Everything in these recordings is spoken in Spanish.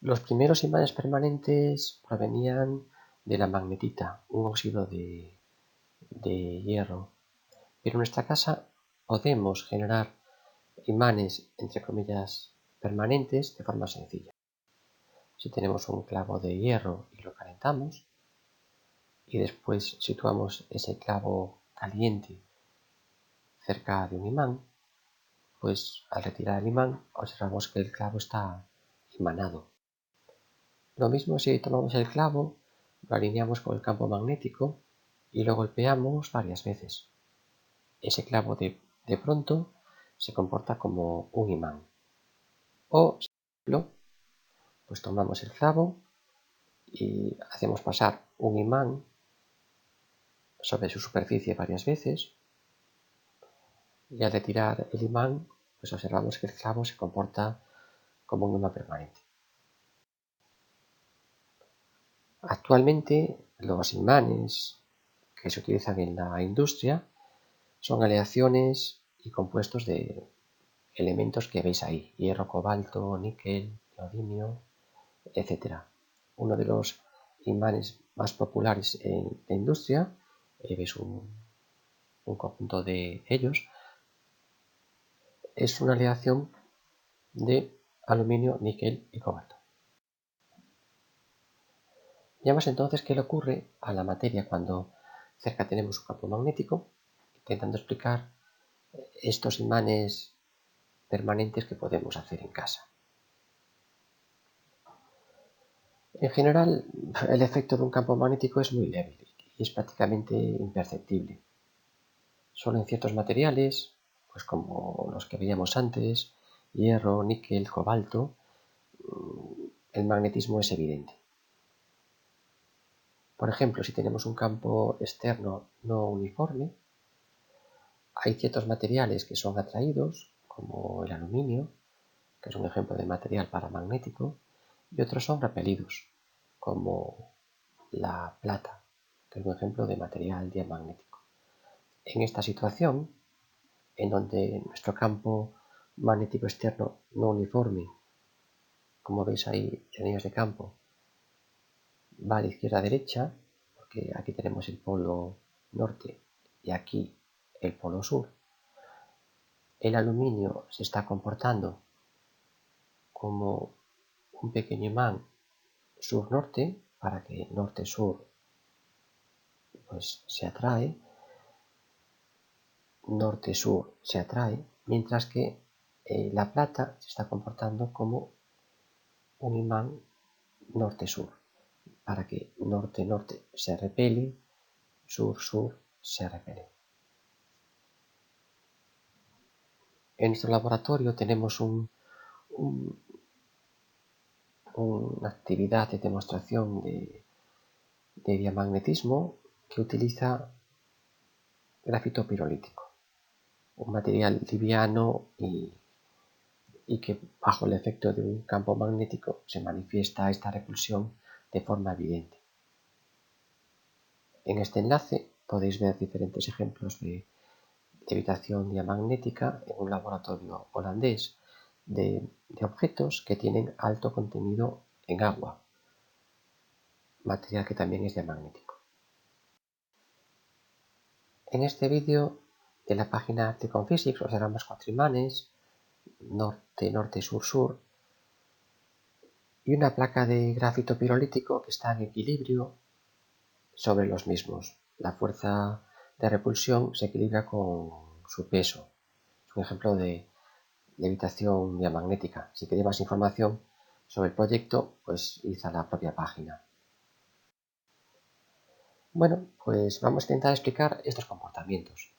Los primeros imanes permanentes provenían de la magnetita, un óxido de hierro. Pero en nuestra casa podemos generar imanes, entre comillas, permanentes de forma sencilla. Si tenemos un clavo de hierro y lo calentamos, y después situamos ese clavo caliente cerca de un imán, pues al retirar el imán observamos que el clavo está imanado. Lo mismo si tomamos el clavo, lo alineamos con el campo magnético y lo golpeamos varias veces. Ese clavo de pronto se comporta como un imán. O, por ejemplo, pues tomamos el clavo y hacemos pasar un imán sobre su superficie varias veces, y al retirar el imán, pues observamos que el clavo se comporta como un imán permanente. Actualmente, los imanes que se utilizan en la industria son aleaciones y compuestos de elementos que veis ahí: hierro, cobalto, níquel, neodimio, etc. Uno de los imanes más populares en la industria, veis un conjunto de ellos, es una aleación de aluminio, níquel y cobalto. Veamos entonces qué le ocurre a la materia cuando cerca tenemos un campo magnético, intentando explicar estos imanes permanentes que podemos hacer en casa. En general, el efecto de un campo magnético es muy leve y es prácticamente imperceptible. Solo en ciertos materiales, pues como los que veíamos antes, hierro, níquel, cobalto, el magnetismo es evidente. Por ejemplo, si tenemos un campo externo no uniforme, hay ciertos materiales que son atraídos, como el aluminio, que es un ejemplo de material paramagnético, y otros son repelidos, como la plata, que es un ejemplo de material diamagnético. En esta situación, en donde nuestro campo magnético externo no uniforme, como veis ahí en líneas de campo, va de izquierda a derecha, porque aquí tenemos el polo norte y aquí el polo sur, el aluminio se está comportando como un pequeño imán sur-norte, para que norte-sur pues se atrae, norte-sur se atrae, mientras que la plata se está comportando como un imán norte-sur, para que norte-norte se repele, sur-sur se repele. En nuestro laboratorio tenemos una actividad de demostración de diamagnetismo que utiliza grafito pirolítico, un material liviano y que bajo el efecto de un campo magnético se manifiesta esta repulsión de forma evidente. En este enlace podéis ver diferentes ejemplos de levitación diamagnética en un laboratorio holandés de objetos que tienen alto contenido en agua, material que también es diamagnético. En este vídeo de la página Articon Physics observamos 4 imanes, norte, norte, sur, sur, y una placa de grafito pirolítico que está en equilibrio sobre los mismos. La fuerza de repulsión se equilibra con su peso. Es un ejemplo de levitación diamagnética. Si queréis más información sobre el proyecto, pues id a la propia página. Bueno, pues vamos a intentar explicar estos comportamientos.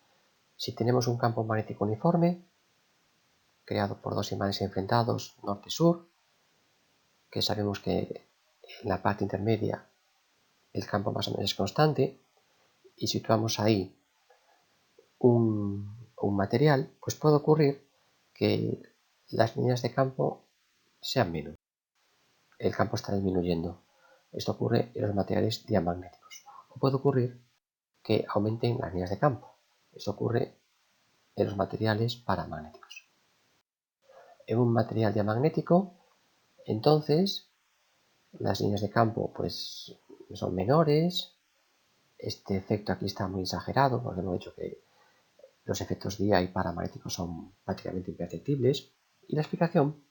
Si tenemos un campo magnético uniforme, creado por dos imanes enfrentados norte-sur, que sabemos que en la parte intermedia el campo más o menos es constante, y situamos ahí un material, pues puede ocurrir que las líneas de campo sean menos. El campo está disminuyendo. Esto ocurre en los materiales diamagnéticos. O puede ocurrir que aumenten las líneas de campo. Esto ocurre en los materiales paramagnéticos. En un material diamagnético, entonces, las líneas de campo pues son menores. Este efecto aquí está muy exagerado porque hemos dicho que los efectos DI paramagnéticos son prácticamente imperceptibles. Y la explicación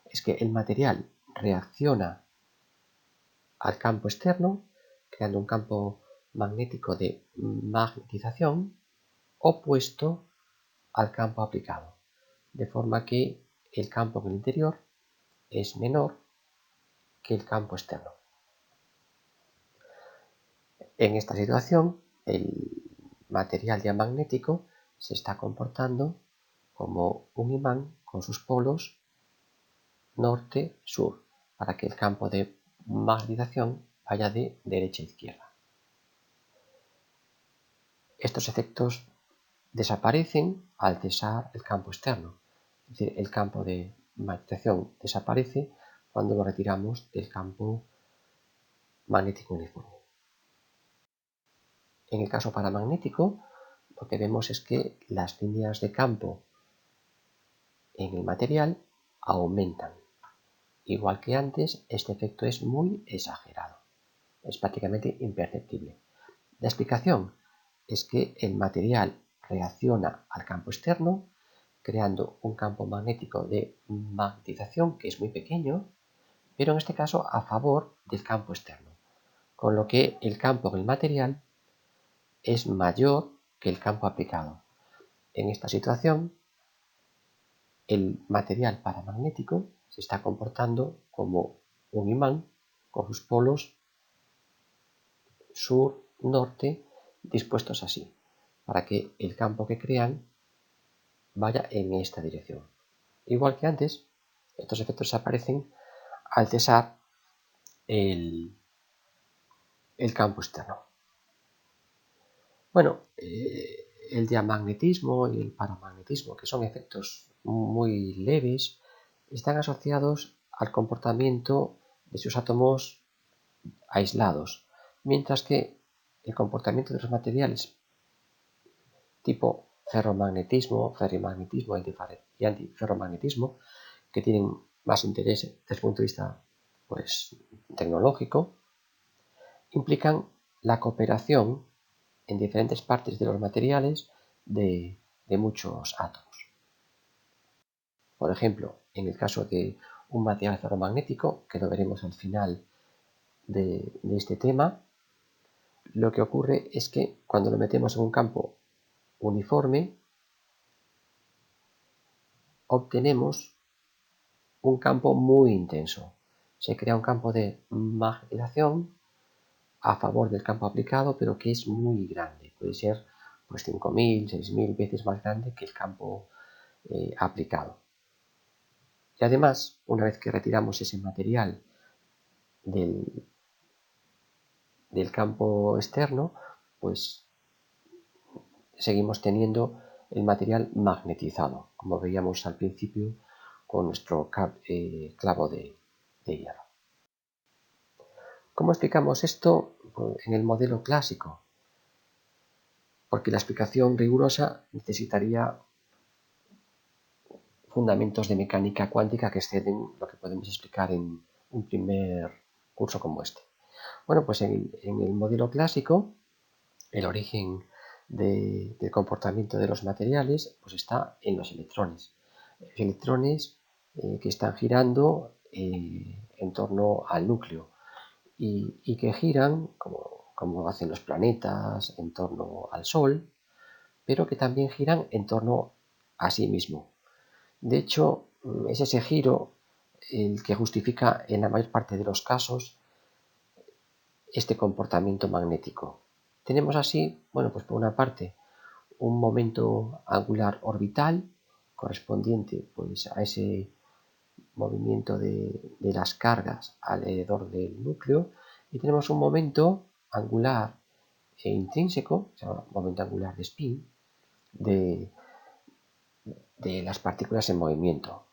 es que el material reacciona al campo externo, creando un campo magnético de magnetización opuesto al campo aplicado, de forma que el campo en el interior es menor que el campo externo. En esta situación, el material diamagnético se está comportando como un imán con sus polos norte-sur, para que el campo de magnetización vaya de derecha a izquierda. Estos efectos desaparecen al cesar el campo externo, es decir, el campo de magnetización desaparece cuando lo retiramos del campo magnético uniforme. En el caso paramagnético, lo que vemos es que las líneas de campo en el material aumentan. Igual que antes, este efecto es muy exagerado, es prácticamente imperceptible. La explicación es que el material reacciona al campo externo, creando un campo magnético de magnetización que es muy pequeño, pero en este caso a favor del campo externo, con lo que el campo del material es mayor que el campo aplicado. En esta situación, el material paramagnético se está comportando como un imán con sus polos sur-norte dispuestos así, para que el campo que crean vaya en esta dirección. Igual que antes, estos efectos aparecen al cesar el campo externo. Bueno, el diamagnetismo y el paramagnetismo, que son efectos muy leves, están asociados al comportamiento de sus átomos aislados, mientras que el comportamiento de los materiales tipo ferromagnetismo, ferrimagnetismo y antiferromagnetismo, que tienen más interés desde el punto de vista pues, tecnológico, implican la cooperación en diferentes partes de los materiales de muchos átomos. Por ejemplo, en el caso de un material ferromagnético, que lo veremos al final de este tema, lo que ocurre es que cuando lo metemos en un campo uniforme, obtenemos un campo muy intenso. Se crea un campo de magnetización a favor del campo aplicado, pero que es muy grande. Puede ser pues 5.000, 6.000 veces más grande que el campo aplicado. Y además, una vez que retiramos ese material del campo externo, pues seguimos teniendo el material magnetizado, como veíamos al principio con nuestro clavo de hierro. ¿Cómo explicamos esto? Pues en el modelo clásico, porque la explicación rigurosa necesitaría fundamentos de mecánica cuántica que exceden lo que podemos explicar en un primer curso como este. Bueno, pues en el modelo clásico, el origen del comportamiento de los materiales pues está en los electrones. Los electrones que están girando en torno al núcleo y que giran, como hacen los planetas, en torno al Sol, pero que también giran en torno a sí mismo. De hecho, es ese giro el que justifica en la mayor parte de los casos este comportamiento magnético. Tenemos así, bueno, pues por una parte, un momento angular orbital correspondiente pues a ese movimiento de las cargas alrededor del núcleo, y tenemos un momento angular intrínseco, se llama momento angular de spin, de las partículas en movimiento.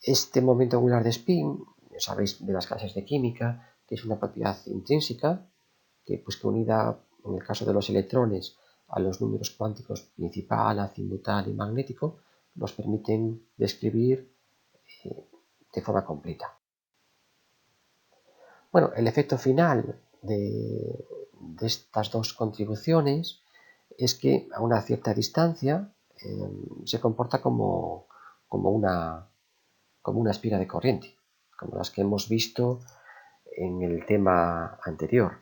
Este momento angular de spin, sabéis de las clases de química, que es una propiedad intrínseca, que unida en el caso de los electrones a los números cuánticos principal, azimutal y magnético, nos permiten describir de forma completa. Bueno, el efecto final de estas dos contribuciones es que a una cierta distancia se comporta como una espira de corriente, como las que hemos visto en el tema anterior.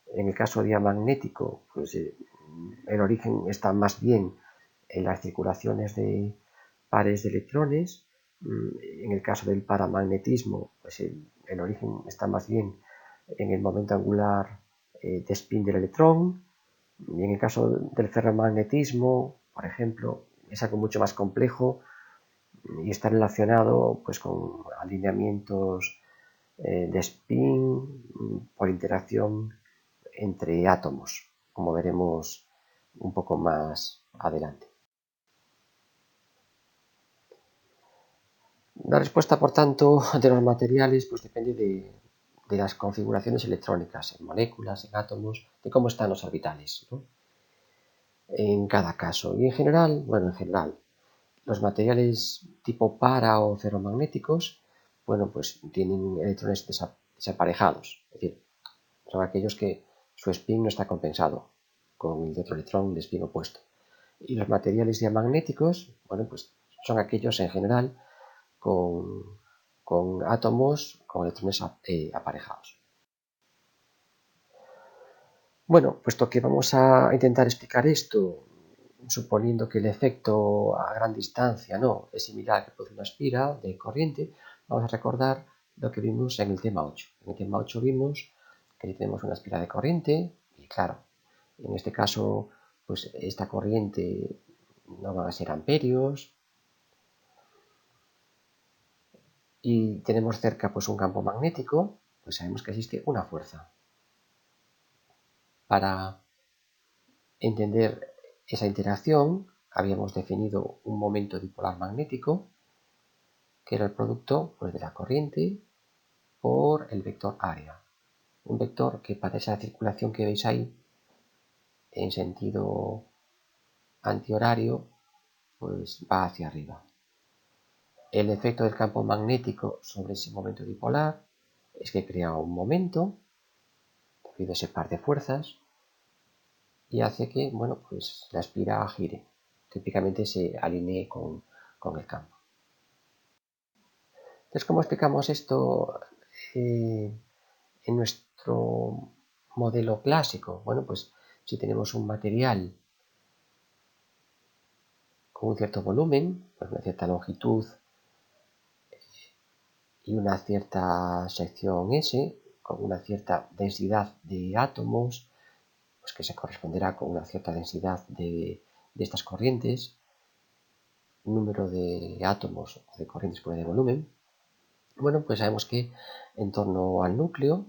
En el caso diamagnético, pues el origen está más bien en las circulaciones de pares de electrones. En el caso del paramagnetismo, pues el origen está más bien en el momento angular de spin del electrón. Y en el caso del ferromagnetismo, por ejemplo, es algo mucho más complejo y está relacionado pues, con alineamientos de spin por interacción entre átomos, como veremos un poco más adelante. La respuesta, por tanto, de los materiales pues depende de las configuraciones electrónicas, en moléculas, en átomos, de cómo están los orbitales, ¿no? En cada caso. Y en general, los materiales tipo para o ferromagnéticos, pues tienen electrones desaparejados, es decir, son aquellos que su spin no está compensado con el de otro electrón de spin opuesto. Y los materiales diamagnéticos, pues son aquellos en general con átomos con electrones aparejados. Bueno, puesto que vamos a intentar explicar esto, suponiendo que el efecto a gran distancia es similar al que produce una espira de corriente, vamos a recordar lo que vimos en el tema 8. En el tema 8 vimos que tenemos una espira de corriente y claro, en este caso, pues esta corriente no van a ser amperios y tenemos cerca pues un campo magnético, pues sabemos que existe una fuerza. Para entender esa interacción, habíamos definido un momento dipolar magnético, que era el producto pues, de la corriente por el vector área. Un vector que para esa circulación que veis ahí, en sentido antihorario, pues va hacia arriba. El efecto del campo magnético sobre ese momento dipolar es que crea un momento debido a ese par de fuerzas y hace que pues la espira gire. Típicamente se alinee con el campo. Entonces, ¿cómo explicamos esto en nuestro modelo clásico? Bueno, pues si tenemos un material con un cierto volumen, pues una cierta longitud y una cierta sección S, con una cierta densidad de átomos, pues que se corresponderá con una cierta densidad de estas corrientes, número de átomos o de corrientes por de volumen, pues sabemos que en torno al núcleo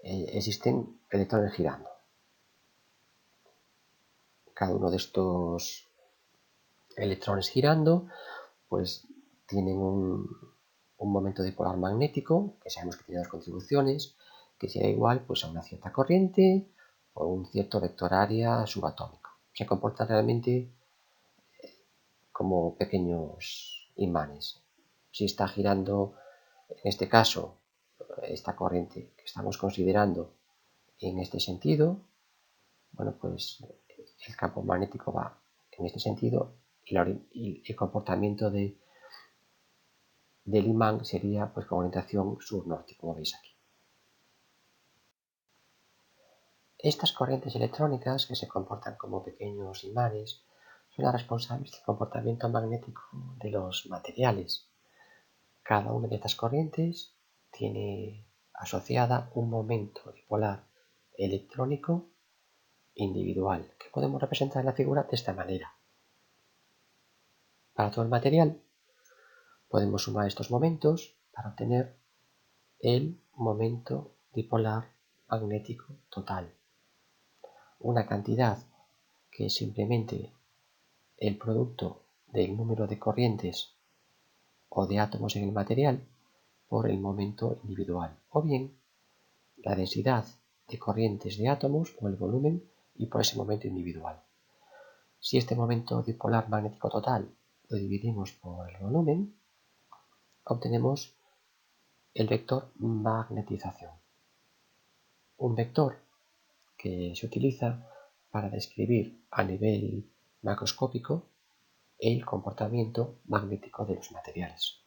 existen electrones girando. Cada uno de estos electrones girando, pues tienen un momento dipolar magnético, que sabemos que tiene dos contribuciones, que será igual pues, a una cierta corriente o un cierto vector área subatómico. Se comportan realmente como pequeños imanes. Si está girando, en este caso, esta corriente que estamos considerando en este sentido, pues el campo magnético va en este sentido y el comportamiento del imán sería pues con orientación sur-norte, como veis aquí. Estas corrientes electrónicas que se comportan como pequeños imanes son las responsables del comportamiento magnético de los materiales. Cada una de estas corrientes tiene asociada un momento dipolar electrónico individual, que podemos representar en la figura de esta manera. Para todo el material podemos sumar estos momentos para obtener el momento dipolar magnético total, una cantidad que es simplemente el producto del número de corrientes o de átomos en el material por el momento individual, o bien la densidad de corrientes de átomos o el volumen y por ese momento individual. Si este momento dipolar magnético total lo dividimos por el volumen, obtenemos el vector magnetización. Un vector que se utiliza para describir a nivel macroscópico el comportamiento magnético de los materiales.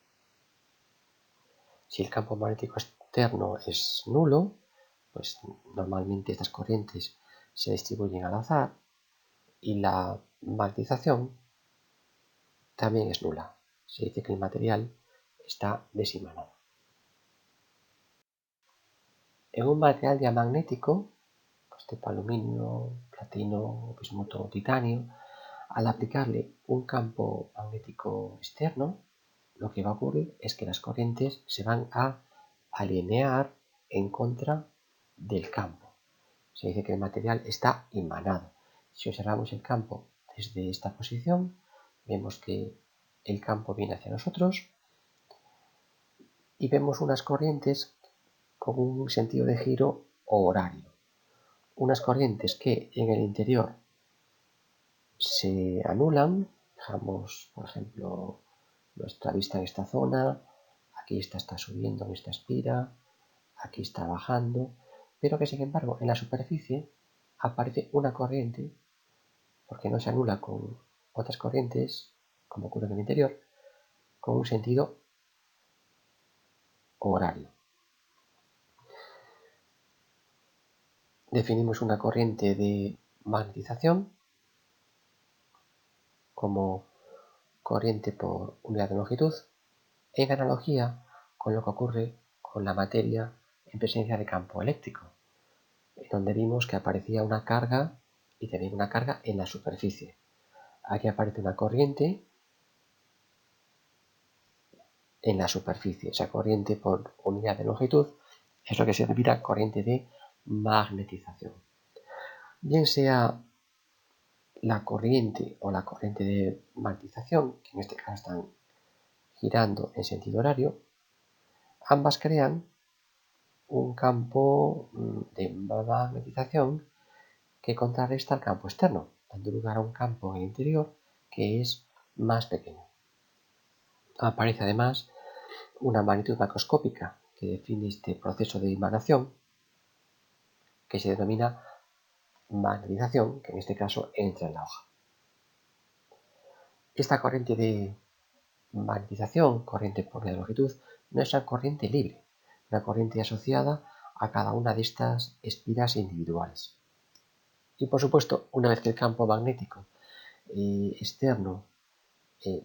Si el campo magnético externo es nulo, pues normalmente estas corrientes se distribuyen al azar y la magnetización también es nula. Se dice que el material está desimanado. En un material diamagnético, pues tipo aluminio, platino, bismuto, titanio, al aplicarle un campo magnético externo, lo que va a ocurrir es que las corrientes se van a alinear en contra del campo. Se dice que el material está imanado. Si observamos el campo desde esta posición, vemos que el campo viene hacia nosotros y vemos unas corrientes con un sentido de giro horario. Unas corrientes que en el interior se anulan, dejamos por ejemplo nuestra vista en esta zona, aquí está subiendo en esta espira, aquí está bajando, pero que sin embargo en la superficie aparece una corriente, porque no se anula con otras corrientes, como ocurre en el interior, con un sentido horario. Definimos una corriente de magnetización como corriente por unidad de longitud, en analogía con lo que ocurre con la materia en presencia de campo eléctrico, en donde vimos que aparecía una carga y también una carga en la superficie. Aquí aparece una corriente en la superficie. Esa corriente por unidad de longitud es lo que se denomina corriente de magnetización. Bien sea la corriente o la corriente de magnetización, que en este caso están girando en sentido horario, ambas crean un campo de magnetización que contrarresta al campo externo, dando lugar a un campo en el interior que es más pequeño. Aparece además una magnitud macroscópica que define este proceso de imanación, que se denomina magnetización, que en este caso entra en la hoja. Esta corriente de magnetización, corriente por unidad de longitud, no es una corriente libre, una corriente asociada a cada una de estas espiras individuales. Y por supuesto, una vez que el campo magnético externo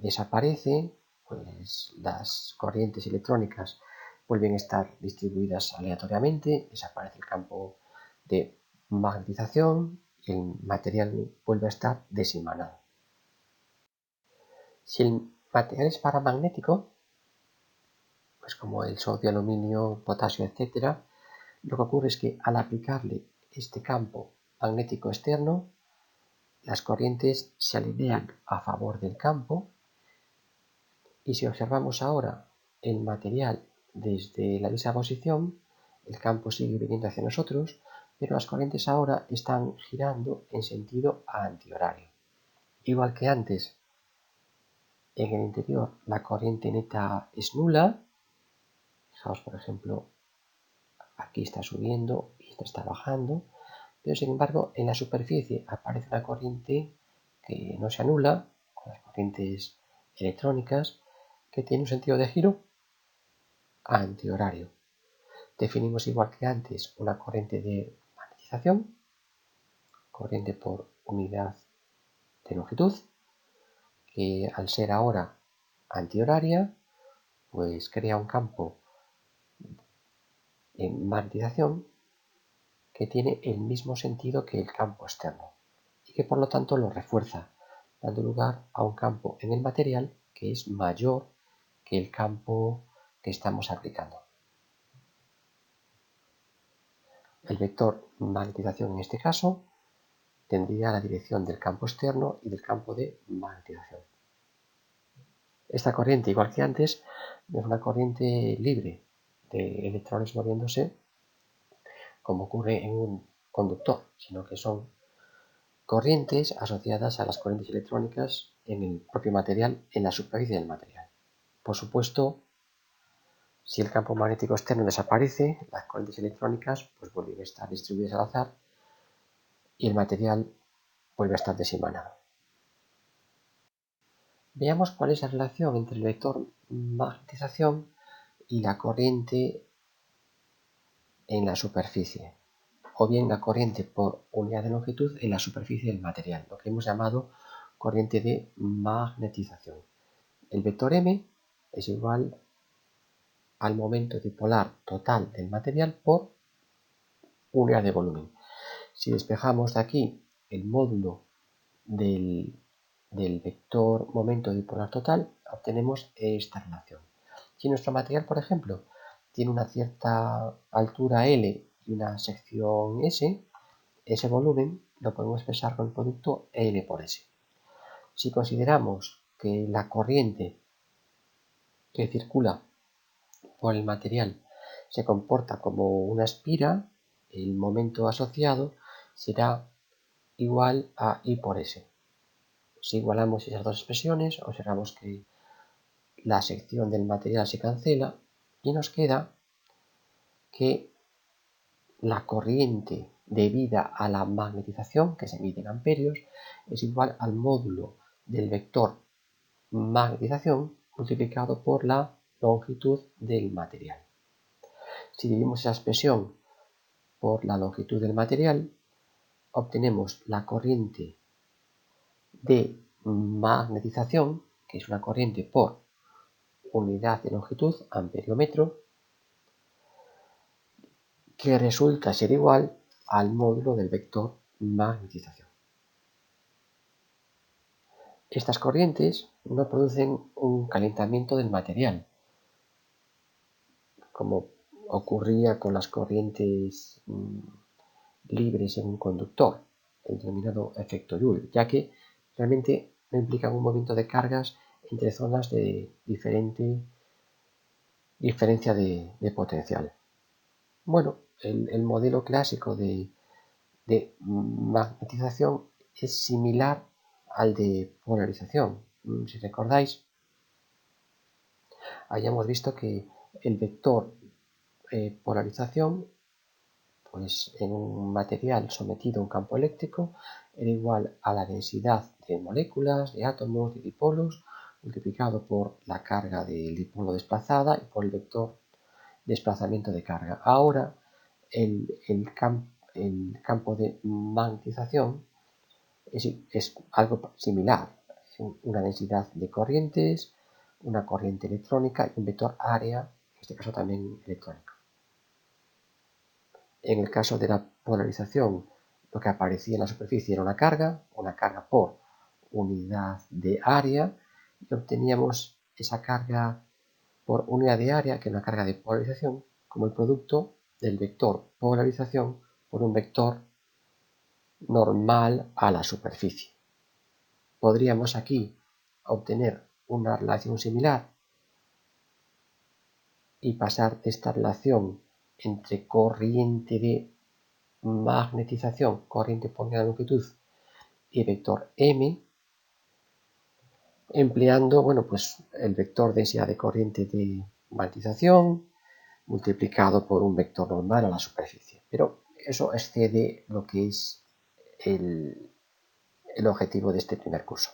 desaparece, pues las corrientes electrónicas vuelven a estar distribuidas aleatoriamente, desaparece el campo de magnetización y el material vuelve a estar desimanado. Si el material es paramagnético, pues como el sodio, aluminio, potasio, etc., lo que ocurre es que al aplicarle este campo magnético externo, las corrientes se alinean a favor del campo, y si observamos ahora el material desde la misma posición, el campo sigue viniendo hacia nosotros, pero las corrientes ahora están girando en sentido antihorario. Igual que antes, en el interior la corriente neta es nula. Fijaos, por ejemplo, aquí está subiendo y esta está bajando, pero sin embargo en la superficie aparece una corriente que no se anula, con las corrientes electrónicas, que tiene un sentido de giro antihorario. Definimos igual que antes una corriente de magnetización, corriente por unidad de longitud, que al ser ahora antihoraria, pues crea un campo de magnetización que tiene el mismo sentido que el campo externo y que por lo tanto lo refuerza, dando lugar a un campo en el material que es mayor que el campo que estamos aplicando. El vector magnetización en este caso tendría la dirección del campo externo y del campo de magnetización. Esta corriente, igual que antes, no es una corriente libre de electrones moviéndose como ocurre en un conductor, sino que son corrientes asociadas a las corrientes electrónicas en el propio material, en la superficie del material. Por supuesto, Si el campo magnético externo desaparece, las corrientes electrónicas pues vuelven a estar distribuidas al azar y el material vuelve a estar desinvanado. Veamos cuál es la relación entre el vector magnetización y la corriente en la superficie, o bien la corriente por unidad de longitud en la superficie del material, lo que hemos llamado corriente de magnetización. El vector M es igual al momento dipolar total del material por unidad de volumen. Si despejamos de aquí el módulo del vector momento dipolar total, obtenemos esta relación. Si nuestro material, por ejemplo, tiene una cierta altura L y una sección S, ese volumen lo podemos expresar con el producto L por S. Si consideramos que la corriente que circula por el material se comporta como una espira, el momento asociado será igual a I por S. Si igualamos esas dos expresiones, observamos que la sección del material se cancela y nos queda que la corriente debida a la magnetización, que se mide en amperios, es igual al módulo del vector magnetización multiplicado por la longitud del material. Si dividimos esa expresión por la longitud del material, obtenemos la corriente de magnetización, que es una corriente por unidad de longitud, amperiómetro, que resulta ser igual al módulo del vector magnetización. Estas corrientes no producen un calentamiento del material, como ocurría con las corrientes libres en un conductor, el denominado efecto Joule, ya que realmente no implican un movimiento de cargas entre zonas de diferente diferencia de potencial. Bueno, el modelo clásico de magnetización es similar al de polarización. Si recordáis, hayamos visto que el vector polarización, pues en un material sometido a un campo eléctrico, era igual a la densidad de moléculas, de átomos, de dipolos, multiplicado por la carga del dipolo desplazada y por el vector desplazamiento de carga. Ahora el campo de magnetización es algo similar, una densidad de corrientes, una corriente electrónica y un vector área, en este caso también electrónico. En el caso de la polarización, lo que aparecía en la superficie era una carga por unidad de área, y obteníamos esa carga por unidad de área, que es una carga de polarización, como el producto del vector polarización por un vector normal a la superficie. Podríamos aquí obtener una relación similar y pasar de esta relación entre corriente de magnetización, corriente por unidad de longitud, y vector M, empleando pues el vector densidad de corriente de magnetización multiplicado por un vector normal a la superficie. Pero eso excede lo que es el objetivo de este primer curso.